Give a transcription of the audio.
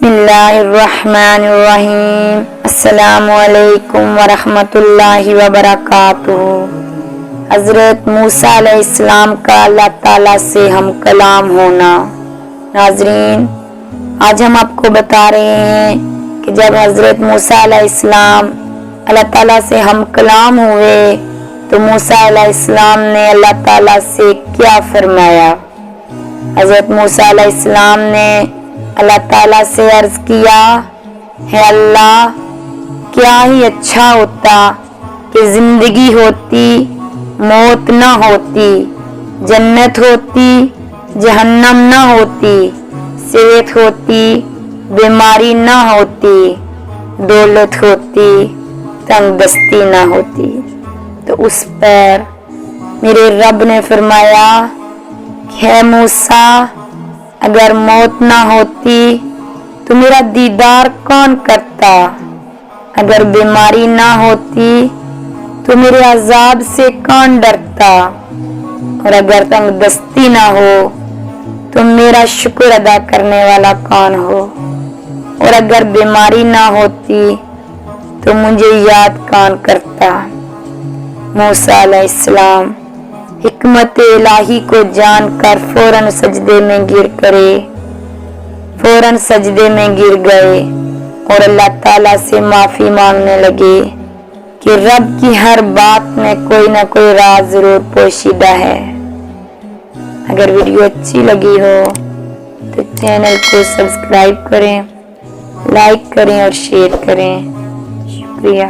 بسم اللہ الرحمن الرحیم۔ السلام علیکم ورحمۃ اللہ وبرکاتہ۔ حضرت موسیٰ علیہ السلام کا اللہ تعالیٰ سے ہم کلام ہونا۔ ناظرین، آج ہم آپ کو بتا رہے ہیں کہ جب حضرت موسیٰ علیہ السلام اللہ تعالیٰ سے ہم کلام ہوئے تو موسیٰ علیہ السلام نے اللہ تعالیٰ سے کیا فرمایا۔ حضرت موسیٰ علیہ السلام نے اللہ تعالیٰ سے عرض کیا، ہے اللہ، کیا ہی اچھا ہوتا کہ زندگی ہوتی، موت نہ ہوتی، جنت ہوتی، جہنم نہ ہوتی، صحت ہوتی، بیماری نہ ہوتی، دولت ہوتی، تنگ دستی نہ ہوتی۔ تو اس پر میرے رب نے فرمایا کہ ہے موسیٰ، اگر موت نہ ہوتی تو میرا دیدار کون کرتا، اگر بیماری نہ ہوتی تو میرے عذاب سے کون ڈرتا، اور اگر تنگ دستی نہ ہو تو میرا شکر ادا کرنے والا کون ہو، اور اگر بیماری نہ ہوتی تو مجھے یاد کون کرتا۔ موسیٰ علیہ السلام حکمت الہی کو جان کر فوراً سجدے میں گر گئے اور اللہ تعالیٰ سے معافی مانگنے لگے کہ رب کی ہر بات میں کوئی نہ کوئی راز ضرور پوشیدہ ہے۔ اگر ویڈیو اچھی لگی ہو تو چینل کو سبسکرائب کریں، لائک کریں اور شیئر کریں۔ شکریہ۔